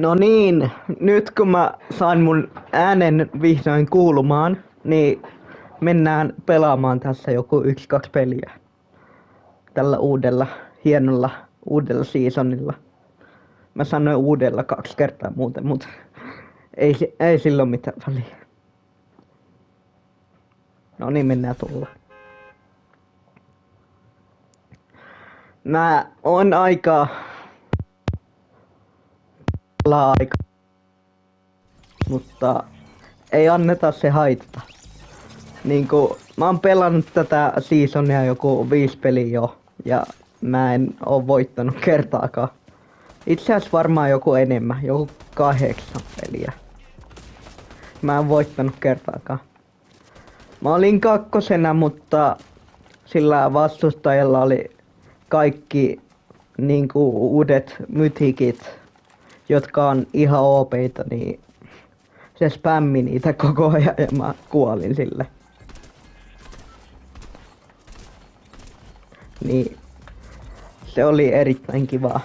No niin, nyt kun mä sain mun äänen vihdoin kuulumaan, niin mennään pelaamaan tässä joku 1-2 peliä. Tällä uudella, hienolla, uudella seasonilla. Mä sanoin uudella 2 kertaa muuten, mutta ei sillä ole mitään väliä. No niin, mennään tulla. Mä on aika mutta ei anneta se haittaa. Niinku, mä oon pelannut tätä seasonia joku 5 peliä jo, ja mä en oo voittanut kertaakaan. Itse asiassa varmaan joku enemmän, joku 8 peliä. Mä en voittanut kertaakaan. Mä olin kakkosena, mutta sillä vastustajalla oli kaikki niinku uudet mythikit, jotka on ihan OP:ita, niin se spämmi niitä koko ajan ja mä kuolin sille. Niin se oli erittäin kivaa.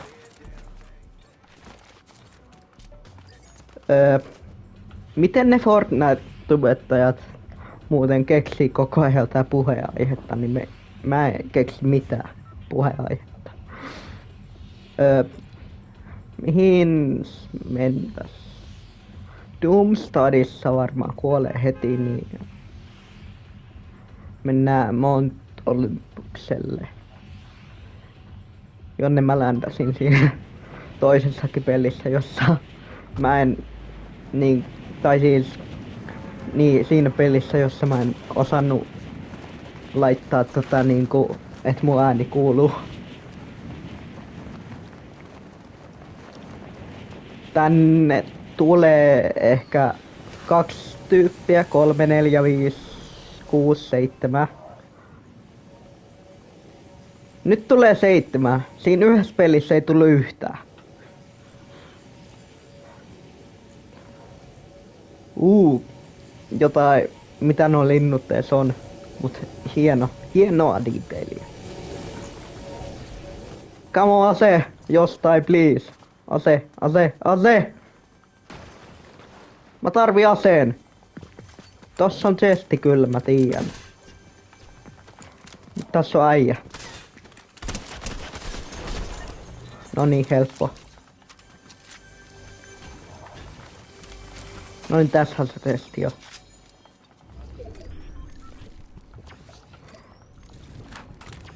Miten ne Fortnite-tubettajat muuten keksii koko ajan jotain puheenaihetta, niin mä en keksi mitään puheenaihetta. Mihin mentäs? Doomstadissa varmaan kuolee heti, niin mennään Mount Olympukselle, jonne mä ländäsin siinä toisessakin pelissä, jossa mä en siinä pelissä, jossa mä en osannut laittaa niinku, et mun ääni kuuluu. Tänne tulee ehkä 2 tyyppiä, 3, 4, 5, 6, 7. Nyt tulee 7. Siinä yhdessä pelissä ei tullut yhtään. Jotain, mitä nuo linnut ees on. Mut hienoa diipeliä. Come on, ase, jostain please. Ase! Mä tarvin aseen. Tossa on chesti kyllä, mä tiedän. Tässä on äijä. No niin, helppo. Noin, tässä on se chesti jo.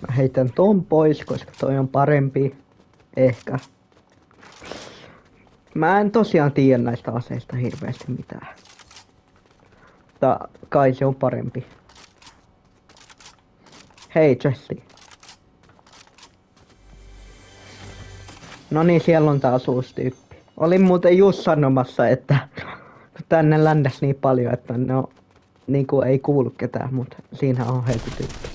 Mä heitän ton pois, koska toi on parempi. Ehkä. Mä en tosiaan tiedä näistä aseista hirveästi mitään. Mutta kai se on parempi. Hei Jesse. No niin, siellä on taas uusi tyyppi. Olin muuten just sanomassa, että tänne ländäs niin paljon, että no niinku ei kuulu ketään, mutta siinä on heti tyyppi.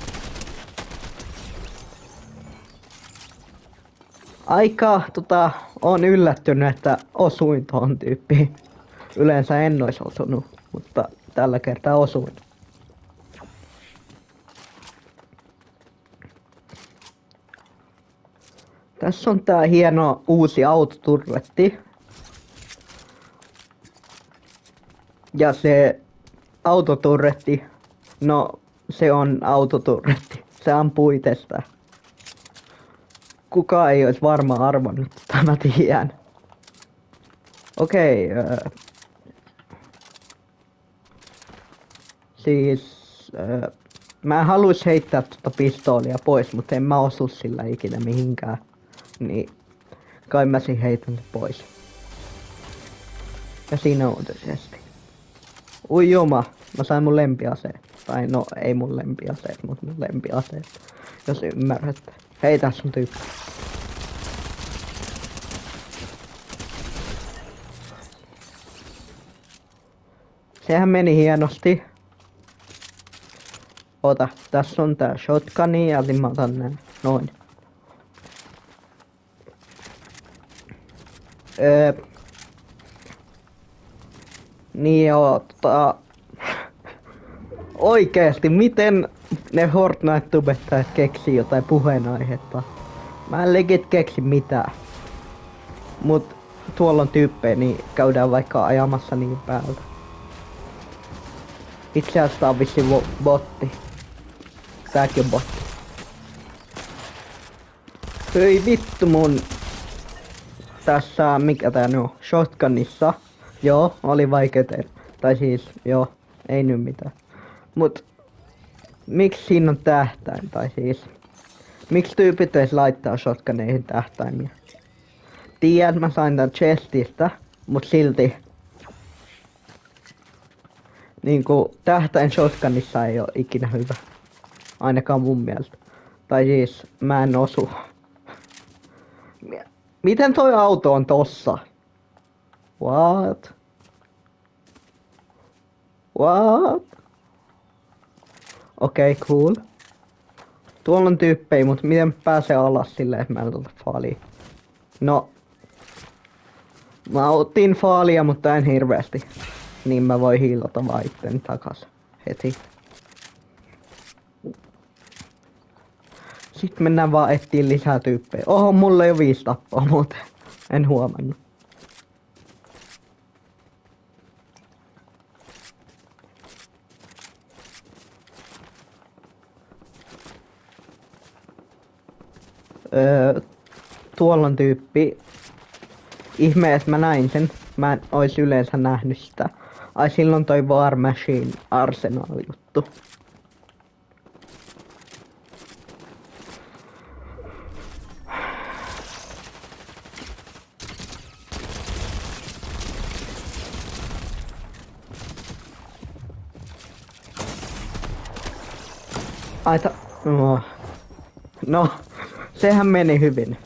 Aika on yllättynyt, että osuin tohon tyyppiin. Yleensä en ois osunut, mutta tällä kertaa osuin. Tässä on tää hieno uusi autoturretti. Ja se autoturretti, no se on autoturretti. Se ampuu itsestään. Kukaan ei ois varmaan arvannut, että mä tiedän. Okei. Mä haluais heittää pistoolia pois, mutta en mä osu sillä ikinä mihinkään. Niin kai mä sin heitän pois. Ja siinä on tietysti. Ui juma, mä sain mun lempiaseen. Tai no ei mun lempiaseet, mut mun lempiaseet. Jos ymmärrätte. Hei, tässä on tyyppi. Sehän meni hienosti. Ota, tässä on tää shotguni ja mä otan nää. Noin. Niin joo, oikeesti, miten ne Fortnite-tubettajat keksii jotain puheenaihetta? Mä en legit keksi mitään. Mut tuolla on tyyppejä, niin käydään vaikka ajamassa niin päältä. Itse asiassa tää on vissiin botti. Tääkin on botti. Hyi vittu mun... Tässä, mikä tää nyt on? Shotgunissa. Joo, oli vaikea tehdä. Tai siis, joo, ei nyt mitään. Mut... Miksi siinä on tähtäin? Tai siis... Miksi tyypit edes laittaa shotguneihin tähtäimiä? Tiedän, että mä sain tän chestistä, mut silti... Niinku, tähtäin shotgunissa ei oo ikinä hyvä. Ainakaan mun mielestä. Tai siis, mä en osu. Miten toi auto on tossa? What? What? Okei, cool. Tuolla on tyyppejä, mut miten pääsee alas silleen, että mä en ota faalia? No. Mä otin faalia, mutta en hirveästi. Niin mä voin hiilata vaan itteni takas. Heti. Sitten mennään vaan etsiin lisää tyyppejä. Oho, mulla ei oo 5 tappoa muuten. En huomannut. Tuolla on tyyppi. Ihme, että mä näin sen. Mä en ois yleensä nähnyt sitä. Ai silloin toi War Machine Arsenal juttu. No, sehän meni hyvin.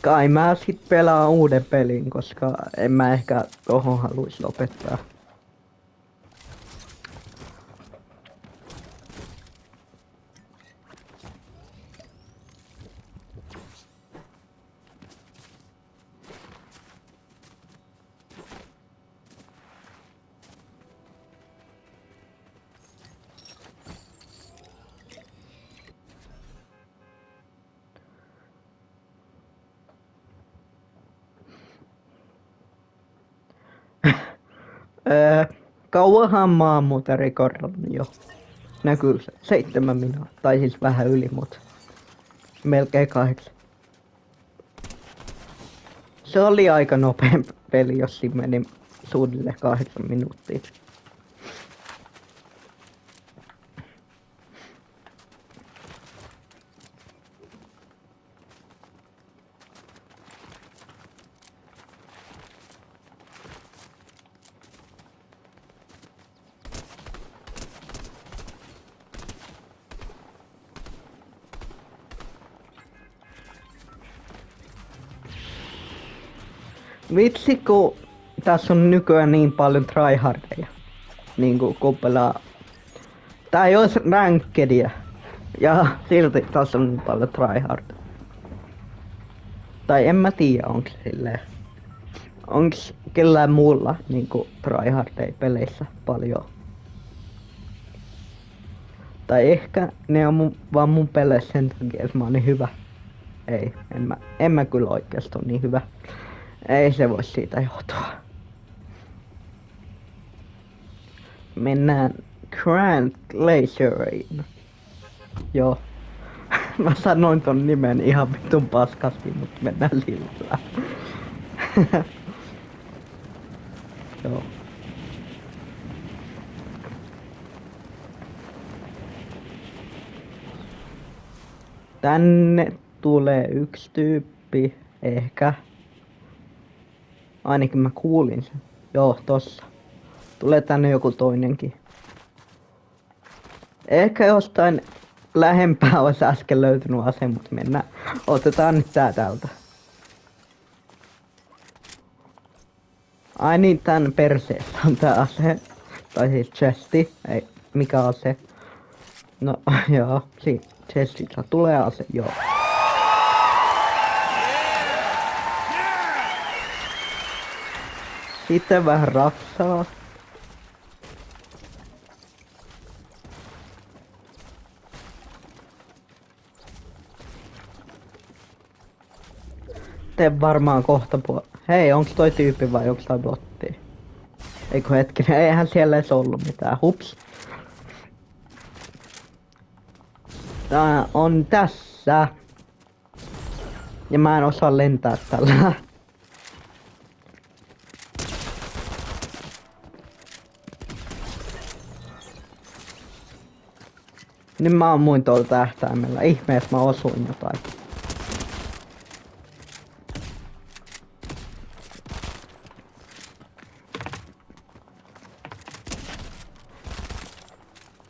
Kai mä sit pelaan uuden pelin, koska en mä ehkä tohon haluis lopettaa. Kauanhan mä oon muuten rekordannut jo. Näkyy se 7 minuuttia, tai siis vähän yli, mut melkein 8. Se oli aika nopea peli, jos siinä meni suunnilleen 8 minuuttia. Vitsi, kun tässä on nykyään niin paljon tryhardeja. Niinku kun pelaa. Tää ei ois rankedia. Ja silti tässä on niin paljon tryhardeja. Tai en mä tiedä onks silleen. Onks kellään muulla niinku tryhardeja peleissä paljon. Tai ehkä ne on vaan mun peleissä sen takia, että mä oon niin hyvä. Ei, en mä kyllä oikeesti oo niin hyvä. Ei se voi siitä johtua. Mennään Grand Glaceriin. Joo. Mä sanoin ton nimen ihan vitun paskasti, mutta mennään lillään. Joo. Tänne tulee yksi tyyppi, ehkä. Ainakin mä kuulin sen. Joo, tossa. Tulee tänne joku toinenkin. Ehkä jostain lähempää olisi äsken löytynyt ase, mut mennään. Otetaan nyt tää täältä. Ai niin, tän perseessä on tää ase. Tai siis chesti. Ei, mikä ase? No, joo, siinä chestillä tulee ase, joo. Sitten vähän rapsaa. Tee varmaan kohta Hei, onks toi tyyppi vai onks toi botti? Eikö hetkinen, eihän siellä edes ollut mitään. Hups. Tää on tässä. Ja mä en osaa lentää tällä. Nyt mä ammuin tuolla tähtäimellä. Ihmeessä mä osuin jotain.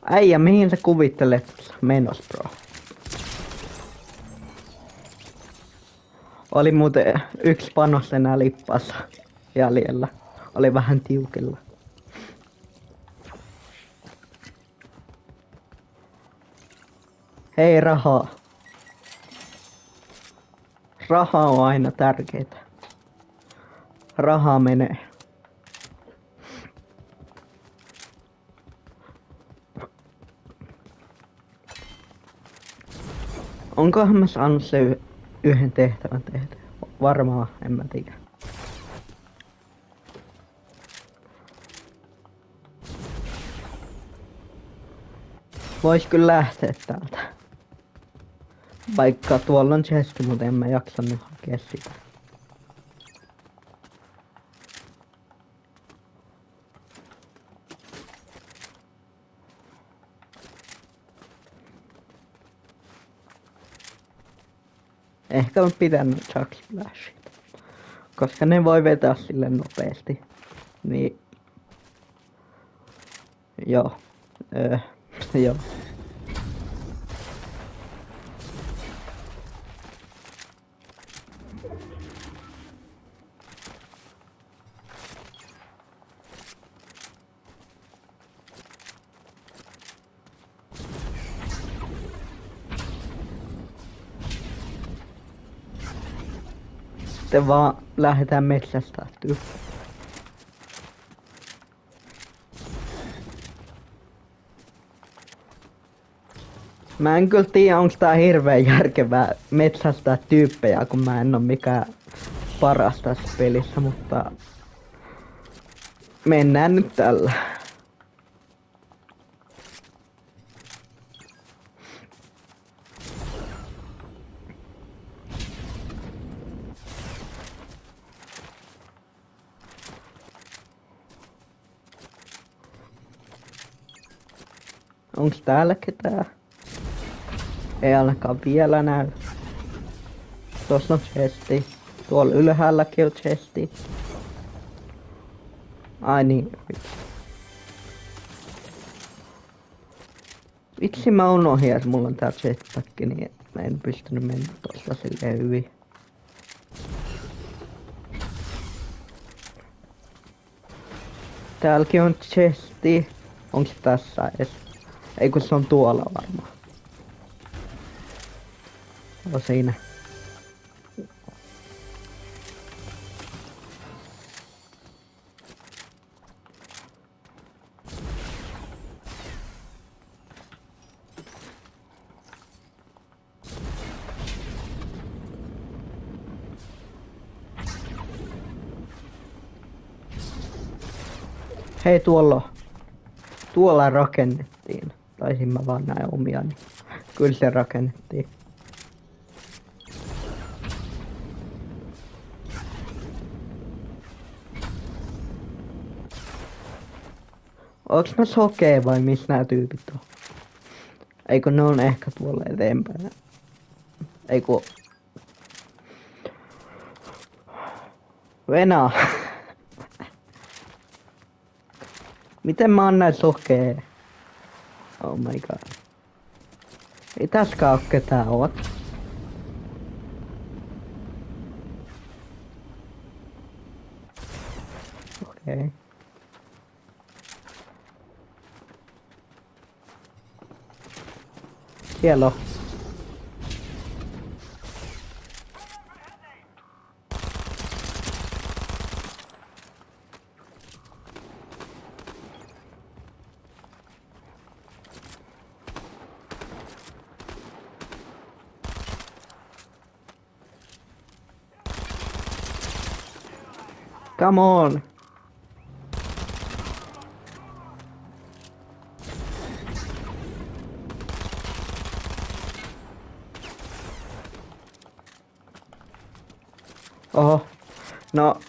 Äijä, mihin sä kuvittelet menos, bro? Oli muuten yksi panos enää lippassa jäljellä. Oli vähän tiukilla. Hei, rahaa. Raha on aina tärkeitä. Rahaa menee. Onkohan mä saanut se yhden tehtävän tehdä? Varmaan, en mä tiedä. Vois kyllä lähteä täältä. Vaikka tuolla on chesti, mutta en mä jaksanut hakea sitä. Ehkä on pitänyt Chuck Splashit. Koska ne voi vetää sille nopeasti. Niin. Joo. Joo. Sitten vaan lähdetään metsästä tyy. Mä en kyllä tiedä, onks tää hirveen järkevää metsästää tyyppejä, kun mä en oo mikään paras tässä pelissä, mutta mennään nyt tällä. Onks täällä ketään? Ei ainakaan vielä näy. Tuossa on chesti. Tuolla ylhäälläkin on chesti. Ai niin. Vitsi mä unohdin, että mulla on tää jetpack, niin mä en pystynyt mennä tosta silleen hyvin. Täälläkin on chesti. Onks tässä edes? Ei kun se on tuolla varmaan. On siinä. Hei, tuolla rakennettiin. Taisin mä vaan näin omiani. Kyllä se rakennettiin. Onks mä sokee vai missä nää tyypit on? Eikö ne on ehkä tuolla eteenpäin? Eikö... Venä! Miten mä oon näin sokee? Oh my god. Ei täskään oo ketään oot. Okei. Okay. Siellä on. Come on. Oho. No.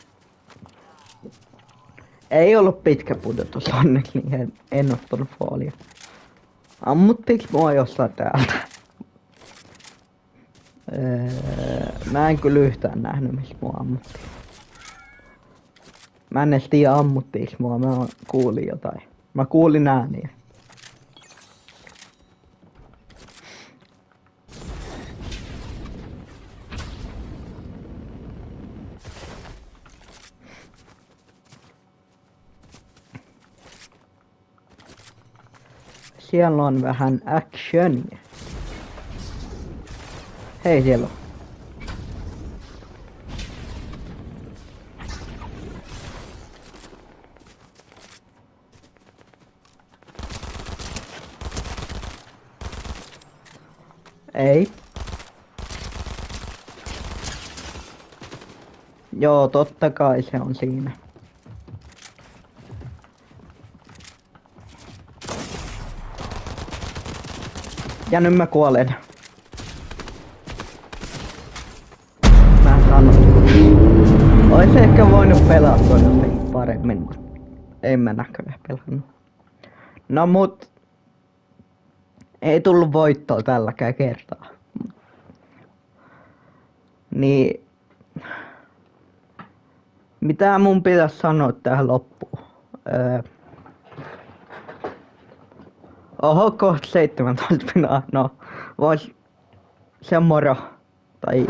Ei ollut pitkä pudotus onneksi, niin en ottanut foolia. Ammuttiinko mua jossain täältä? Mä en kyllä yhtään nähnyt, missä mua ammuttiin. Mä en edes tiedä ammuttiinko mua, mä kuulin jotain. Mä kuulin ääniä. Siellä on vähän actionia. Hei, siellä on. Ei. Joo, totta kai se on siinä. Ja nyt mä kuolen. Mä sanon. Ois ehkä voinut pelata jotenkin paremmin, mutta en mä näköjään pelannut. No mut ei tullut voittoa tälläkään kertaa. Niin mitä mun pitäisi sanoa tähän loppuun? Oho, kohta 17 minaa. No, vois se on moro. Tai